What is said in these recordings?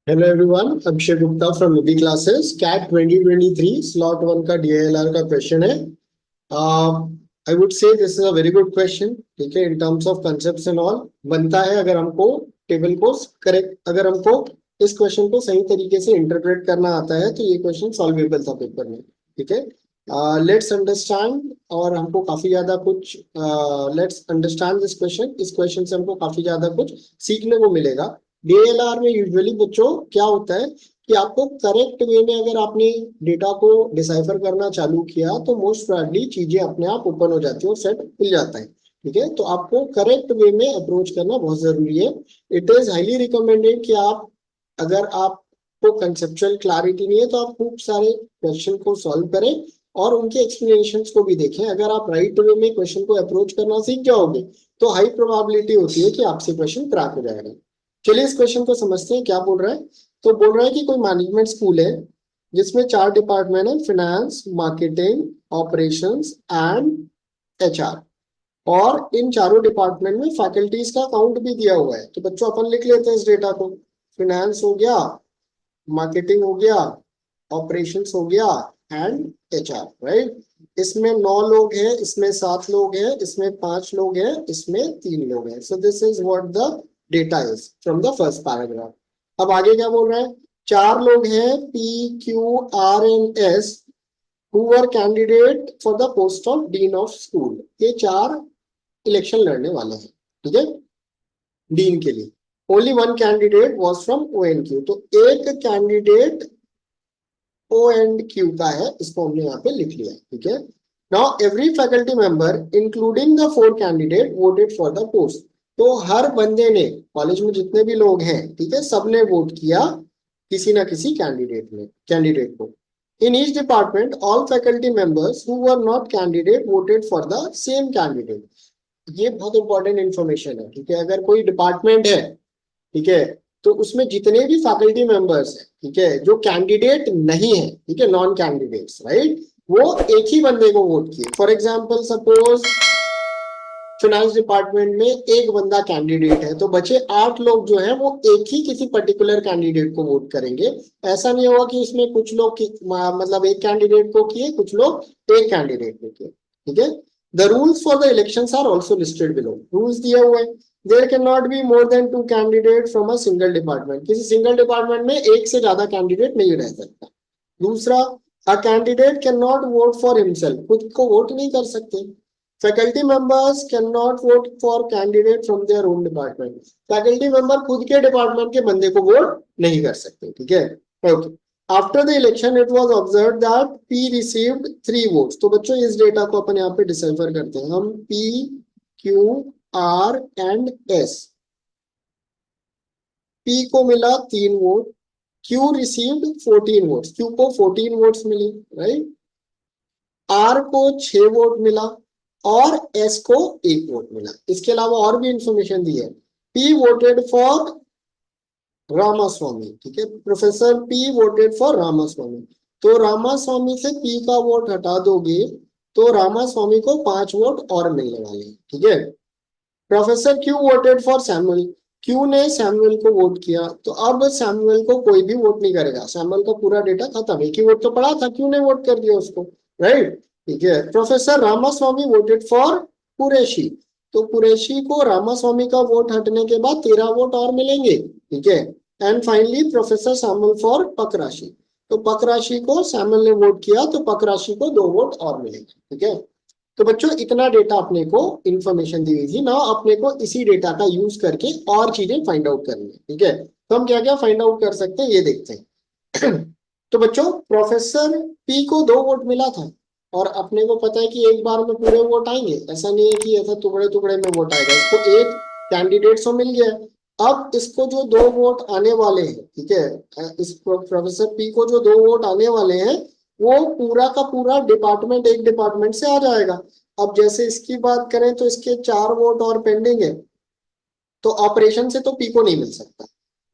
Hello everyone, Abhishek Gupta from Nidhi classes. CAT 2023 slot 1 का DLR का question है। I would say this is a very good question. ठीक है, in terms of concepts and all बनता है अगर हमको टेबल को करेक्ट, अगर हमको इस क्वेश्चन को सही तरीके से इंटरप्रेट करना आता है तो ये क्वेश्चन सॉल्वेबल था पेपर में। ठीक है, लेट्स अंडरस्टैंड। और हमको काफी ज्यादा कुछ लेट्स अंडरस्टैंड दिस क्वेश्चन। इस क्वेश्चन से हमको काफी ज्यादा कुछ सीखने को मिलेगा। डीएलआर में यूजुअली बच्चों क्या होता है कि आपको करेक्ट वे में अगर आपने डेटा को डिसाइफर करना चालू किया तो मोस्ट प्रोबेबली चीजें अपने आप ओपन हो जाती है और सेट खुल जाता है। ठीक है, तो आपको करेक्ट वे में अप्रोच करना बहुत जरूरी है। इट इज हाईली रिकमेंडेड कि आप, अगर आपको कंसेप्चुअल क्लैरिटी नहीं है तो आप खूब सारे क्वेश्चन को सॉल्व करें और उनके एक्सप्लेनेशंस को भी देखें। अगर आप राइट वे में क्वेश्चन को अप्रोच करना सीख जाओगे तो हाई प्रोबेबिलिटी होती है कि आपसे क्वेश्चन क्रैक हो जाएगा। चलिए इस क्वेश्चन को समझते हैं क्या बोल रहा है। तो बोल रहा है कि कोई मैनेजमेंट स्कूल है जिसमें 4 डिपार्टमेंट है, finance, marketing, operations and HR. और इन चारों डिपार्टमेंट में फैकल्टीज का काउंट भी दिया हुआ है। तो बच्चों अपन लिख लेते हैं इस डेटा को। फिनेंस हो गया, मार्केटिंग हो गया, ऑपरेशंस हो गया एंड एचआर, राइट। इसमें 9 लोग हैं, इसमें 7 लोग हैं, इसमें 5 लोग हैं, इसमें 3 लोग हैं। So this is what the data is from the first paragraph. अब आगे क्या बोल रहा है। 4 लोग हैं, P Q R and S, who were candidate for the post of dean of school. ये 4 इलेक्शन लड़ने वाले हैं। ठीक है, डीन के लिए। Only one candidate was from O and Q. तो एक कैंडिडेट ओ एंड क्यू का है, इसको हमने यहाँ पे लिख लिया। ठीक है, now every faculty member including the 4 candidate voted for the post. तो हर बंदे ने, कॉलेज में जितने भी लोग हैं, ठीक है, सबने वोट किया किसी ना किसी कैंडिडेट को। In each department all faculty members who were not candidate voted for the same candidate. ये बहुत इंपॉर्टेंट इंफॉर्मेशन है। ठीक है, अगर कोई डिपार्टमेंट है, ठीक है, तो उसमें जितने भी फैकल्टी मेंबर्स हैं, ठीक है, जो कैंडिडेट नहीं है, ठीक है, नॉन कैंडिडेट्स, राइट, वो एक ही बंदे को वोट किए। For example suppose finance department में एक बंदा कैंडिडेट है तो बचे 8 लोग जो है वो एक ही किसी पर्टिकुलर कैंडिडेट को वोट करेंगे। ऐसा नहीं होगा कि उसमें कुछ लोग मतलब एक कैंडिडेट को किए, कुछ लोग एक कैंडिडेट को किए। ठीक है, the rules for the elections are also listed below. Rules दिए हुए हैं। There can not be more than 2 candidate from a single department. किसी सिंगल डिपार्टमेंट में एक से ज्यादा कैंडिडेट नहीं रह सकता। दूसरा, a candidate can not vote for himself. खुद को वोट नहीं कर सकते। Faculty members can not vote for candidate from their own department. Faculty member खुद के डिपार्टमेंट के बंदे को वोट नहीं कर सकते। ठीक है, okay. After the election it was observe that P received 3 votes. तो बच्चों इस डेटा को अपन यहाँ पे डिसाइफर करते हैं। हम P Q R and S. P को मिला 3 vote, Q received 14 votes, Q को 14 वोट्स मिली, राइट। आर को 6 वोट मिला और एस को 1 वोट मिला। इसके अलावा और भी इंफॉर्मेशन दी है। P voted for Ramaswamy. ठीक है, professor P voted for Ramaswamy. तो रामास्वामी से पी का वोट हटा दोगे तो रामास्वामी को 5 वोट और मिलने वाले हैं। ठीक है, professor Q voted for Samuel. Q ने सैमुअल को वोट किया तो अब सैमुअल को कोई भी वोट नहीं करेगा। सैमुअल का पूरा डेटा खत्म है, कि वोट तो पड़ा था, क्यू ने वोट कर दिया उसको, राइट। ठीक है, professor Ramaswamy voted for Qureshi. तो कुरैशी को रामास्वामी का वोट हटने के बाद 13 वोट और मिलेंगे। ठीक है, and finally professor Samuel for Pakrashi. तो पकराशी को सैमुअल ने वोट किया तो पकराशी को 2 वोट और मिलेंगे। ठीक है, तो बच्चों इतना डेटा अपने को इंफॉर्मेशन दी हुई थी ना, अपने को इसी डेटा का यूज करके और चीजें फाइंड आउट करनी है। ठीक है, तो हम क्या क्या फाइंड आउट कर सकते हैं ये देखते हैं। तो बच्चों प्रोफेसर पी को 2 वोट मिला था और अपने को पता है कि एक बार में पूरे वोट आएंगे, ऐसा नहीं है कि ऐसा टुकड़े टुकड़े में वोट आएगा। इसको एक कैंडिडेट से मिल गया। अब इसको जो 2 वोट आने वाले हैं, ठीक है, इस प्रोफेसर पी को जो 2 वोट आने वाले हैं वो पूरा का पूरा डिपार्टमेंट, एक डिपार्टमेंट से आ जाएगा। अब जैसे इसकी बात करें तो इसके 4 वोट और पेंडिंग है, तो ऑपरेशन से तो पी को नहीं मिल सकता।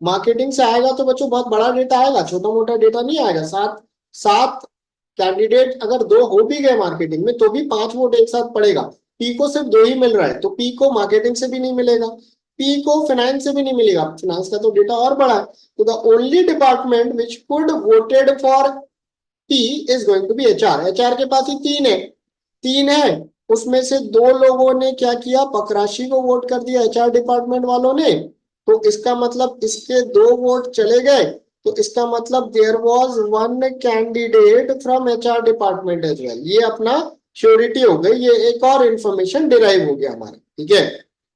मार्केटिंग से आएगा तो बच्चों बहुत बड़ा डेटा आएगा, छोटा मोटा डेटा नहीं आएगा। 7 कैंडिडेट अगर 2 हो भी गए मार्केटिंग में तो भी 5 वोट एक साथ पड़ेगा। पी को सिर्फ 2 ही मिल रहा है तो पी को मार्केटिंग से भी नहीं मिलेगा। पी को फाइनेंस से भी नहीं मिलेगा, फाइनेंस का तो डेटा और बड़ा है। तो the only department which could voted for P is going to be HR. HR के पास ही तीन है, उसमें से दो लोगों ने क्या किया, पकराशी को वोट कर दिया एचआर डिपार्टमेंट वालों ने। तो इसका मतलब इसके दो वोट चले गए, तो इसका मतलब there was one candidate from HR department as well. ये अपना श्योरिटी हो गई, ये एक और इंफॉर्मेशन डिराइव हो गया हमारा, ठीक है।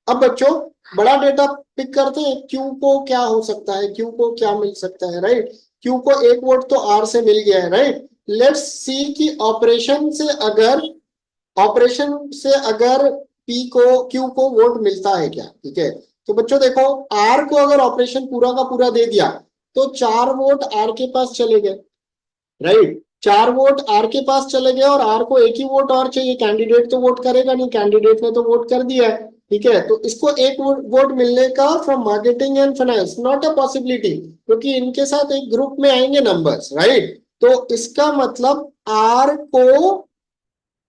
अब बच्चों बड़ा डेटा पिक करते हैं, क्यू को क्या हो सकता है, क्यू को क्या मिल सकता है, राइट। क्यू को एक वोट तो आर से मिल गया है, राइट। लेट्स सी कि ऑपरेशन से अगर पी को क्यू को वोट मिलता है क्या, ठीक है। तो बच्चों देखो, आर को अगर ऑपरेशन पूरा का पूरा दे दिया तो 4 वोट आर के पास चले गए, राइट। 4 वोट आर के पास चले गए और आर को एक ही वोट और चाहिए, कैंडिडेट तो वोट करेगा नहीं, कैंडिडेट ने तो वोट कर दिया है, ठीक है। तो इसको एक वोट मिलने का from marketing and finance not a possibility, क्योंकि इनके साथ एक ग्रुप में आएंगे नंबर्स, राइट। तो इसका मतलब आर को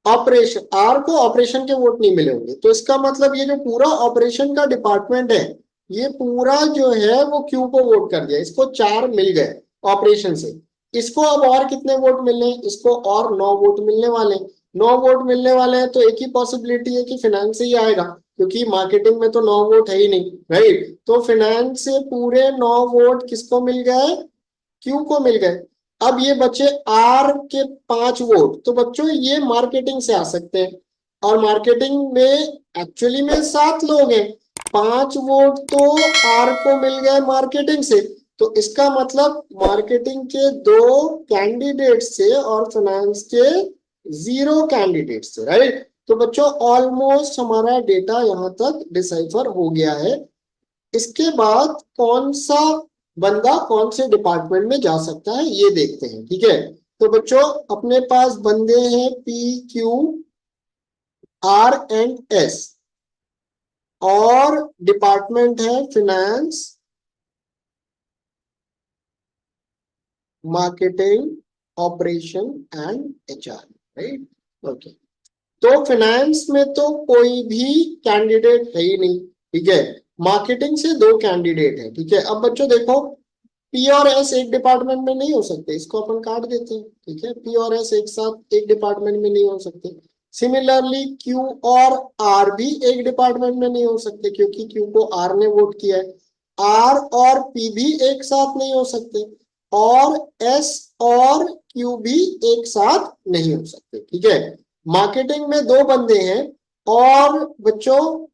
ऑपरेशन के वोट नहीं मिले होंगे। तो इसका मतलब ये जो पूरा ऑपरेशन का डिपार्टमेंट है, ये पूरा जो है वो क्यू को वोट कर दिया, इसको 4 मिल गए ऑपरेशन से। इसको अब और कितने वोट मिलने, इसको और 9 वोट मिलने वाले। 9 वोट मिलने वाले हैं, तो एक ही पॉसिबिलिटी है कि फाइनेंस से ही आएगा, क्योंकि मार्केटिंग में तो 9 वोट है ही नहीं, राइट। तो फाइनेंस से पूरे 9 वोट किसको मिल गए, क्यू को मिल गए। अब ये बचे आर के 5 वोट, तो बच्चों ये मार्केटिंग से आ सकते हैं, और मार्केटिंग में एक्चुअली में 7 लोग हैं, 5 वोट तो आर को मिल गए मार्केटिंग से। तो इसका मतलब मार्केटिंग के 2 कैंडिडेट से और फाइनेंस के 0 कैंडिडेट से, राइट। तो बच्चों ऑलमोस्ट हमारा डेटा यहां तक डिसाइफर हो गया है। इसके बाद कौन सा बंदा कौन से डिपार्टमेंट में जा सकता है ये देखते हैं, ठीक है। तो बच्चों अपने पास बंदे हैं P Q R and S, और डिपार्टमेंट है finance, marketing, operation and HR, right, okay. तो फाइनेंस में तो कोई भी कैंडिडेट है ही नहीं, ठीक है। मार्केटिंग से 2 कैंडिडेट है, ठीक है। अब बच्चों देखो, पी और एस एक डिपार्टमेंट में नहीं हो सकते, इसको अपन काट देते हैं, ठीक है। पी और एस एक साथ एक डिपार्टमेंट में नहीं हो सकते। सिमिलरली क्यू और आर भी एक डिपार्टमेंट में नहीं हो सकते, क्योंकि क्यू को आर ने वोट किया है। आर और पी भी एक साथ नहीं हो सकते, और एस और क्यू भी एक साथ नहीं हो सकते, ठीक है। मार्केटिंग में 2 बंदे हैं, और बच्चों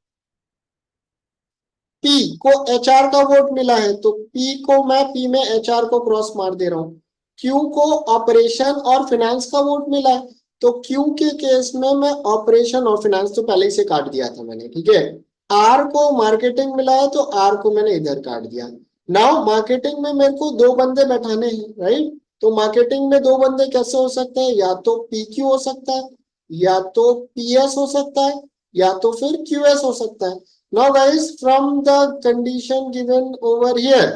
पी को एचआर का वोट मिला है, तो पी को मैं पी में एचआर को क्रॉस मार दे रहा हूं। क्यू को ऑपरेशन और फाइनेंस का वोट मिला है, तो क्यू के केस में मैं ऑपरेशन और फाइनेंस तो पहले ही से काट दिया था मैंने, ठीक है। आर को मार्केटिंग मिला है, तो आर को मैंने इधर काट दिया। नाउ मार्केटिंग में मेरे को 2 बंदे बैठाने हैं, राइट। तो मार्केटिंग में 2 बंदे कैसे हो सकते हैं, या तो पी क्यू हो सकता है, या तो पी एस हो सकता है, या तो फिर क्यू एस हो सकता है। Now guys, from the condition given over here,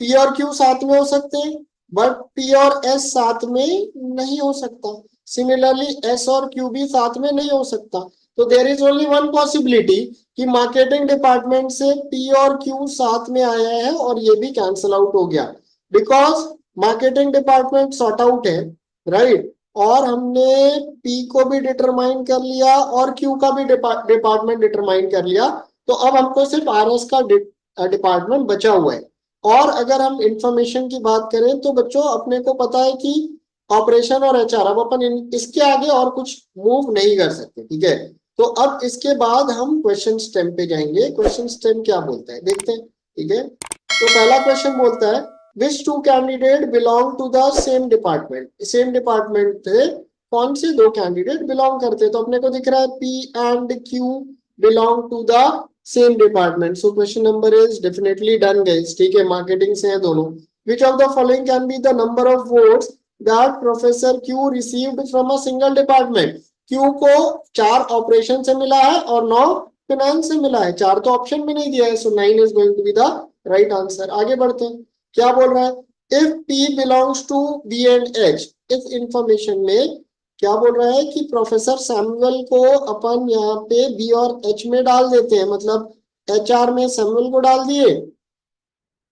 P और Q साथ में हो सकते हैं, बट P और S साथ में नहीं हो सकता। सिमिलरली S और Q भी साथ में नहीं हो सकता। तो there is only one possibility कि मार्केटिंग डिपार्टमेंट से P और Q साथ में आया है, और ये भी कैंसल आउट हो गया, because marketing department sort out है, राइट। और हमने पी को भी डिटरमाइन कर लिया और क्यू का भी डिपार्टमेंट डिटरमाइन कर लिया। तो अब हमको सिर्फ आर एस का डिपार्टमेंट बचा हुआ है। और अगर हम इंफॉर्मेशन की बात करें, तो बच्चों अपने को पता है कि ऑपरेशन और एचआर, अब अपन इसके आगे और कुछ मूव नहीं कर सकते, ठीक है। तो अब इसके बाद हम क्वेश्चन स्टेम पे जाएंगे। क्वेश्चन स्टेम क्या बोलता है देखते हैं, ठीक है। तो पहला क्वेश्चन बोलता है which two candidate belong to the same department, same department थे, कौन से 2 कैंडिडेट बिलोंग करते। तो अपने को दिख रहा है P and Q belong to the same department, so question number is definitely done guys, ठीक है। मार्केटिंग से है दोनों। which of the following can be the number of votes that professor Q received from a single department। Q को 4 operation से मिला है और 9 फाइनेंस से मिला है, 4 तो ऑप्शन में नहीं दिया है, so 9 is going to be the right answer. आगे बढ़ते हैं, क्या बोल रहा है, if P belongs to B and H, इस इंफॉर्मेशन में क्या बोल रहा है कि प्रोफेसर सैमुअल को अपन यहाँ पे बी और एच में डाल देते हैं, मतलब HR में सैमुअल को डाल दिए,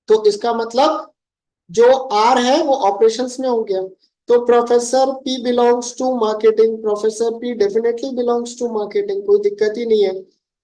तो इसका मतलब जो R है वो ऑपरेशंस में हो गया। तो professor P belongs to marketing, professor P definitely belongs to marketing, कोई दिक्कत ही नहीं है।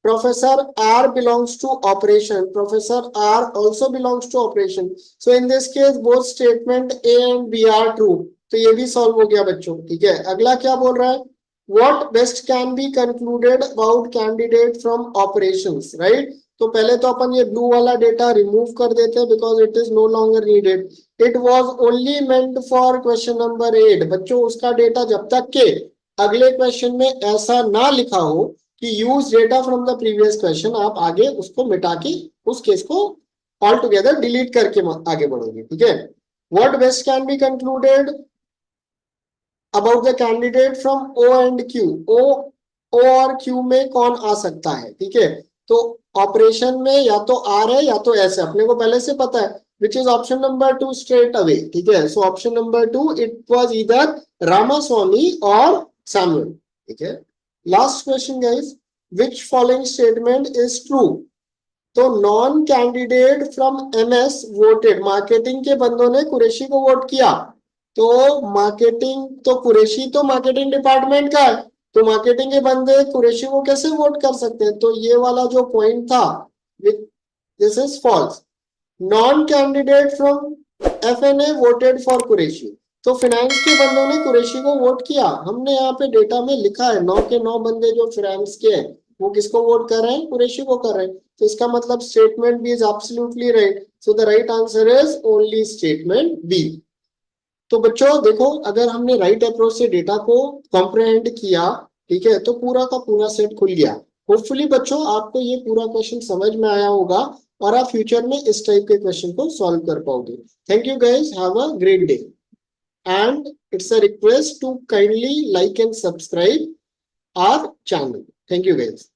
Professor R belongs to operation, professor R also belongs to operation. So in this case both statement A and B are true. तो ये भी solve हो गया बच्चों, ठीक है। अगला क्या बोल रहा है, what best can be concluded about candidate from operations, right? तो पहले तो अपन ये ब्लू वाला डेटा रिमूव कर देते हैं because it is no longer needed. It was only meant for question number 8। बच्चों उसका डेटा जब तक के अगले क्वेश्चन में ऐसा ना लिखा हो कि use data from the previous question, आप आगे उसको मिटा के उस केस को ऑल टुगेदर डिलीट करके आगे बढ़ोगे, ठीक है। What best can be concluded about the candidate from O and Q। O और Q में कौन आ सकता है, ठीक है। तो ऑपरेशन में या तो R है या तो S है, अपने को पहले से पता है, which is option number 2 straight away, ठीक है। So option number 2 it was either Ramaswamy और सैमुअल, ठीक है। Last question guys, which following statement is true. तो non candidate from MS voted, marketing के बंदों ने कुरैशी को वोट किया। तो मार्केटिंग तो कुरैशी तो मार्केटिंग डिपार्टमेंट का है, तो मार्केटिंग के बंदे कुरैशी को कैसे वोट कर सकते हैं। तो ये वाला जो पॉइंट था, this is false. Non candidate from FNA voted for Qureshi, तो फाइनेंस के बंदों ने कुरैशी को वोट किया। हमने यहाँ पे डेटा में लिखा है 9 के 9 बंदे जो फाइनेंस के हैं वो किसको वोट कर रहे हैं, कुरैशी को कर रहे हैं। तो इसका मतलब statement B is absolutely right. So the right answer is only statement B. तो बच्चों देखो, अगर हमने राइट अप्रोच से डेटा को कॉम्प्रहेंड किया, ठीक है, तो पूरा का पूरा सेट खुल गया। होपफुली बच्चों आपको ये पूरा क्वेश्चन समझ में आया होगा और आप फ्यूचर में इस टाइप के क्वेश्चन को सॉल्व कर पाओगे। Thank you guys, have a great day and it's a request to kindly like and subscribe our channel. Thank you guys.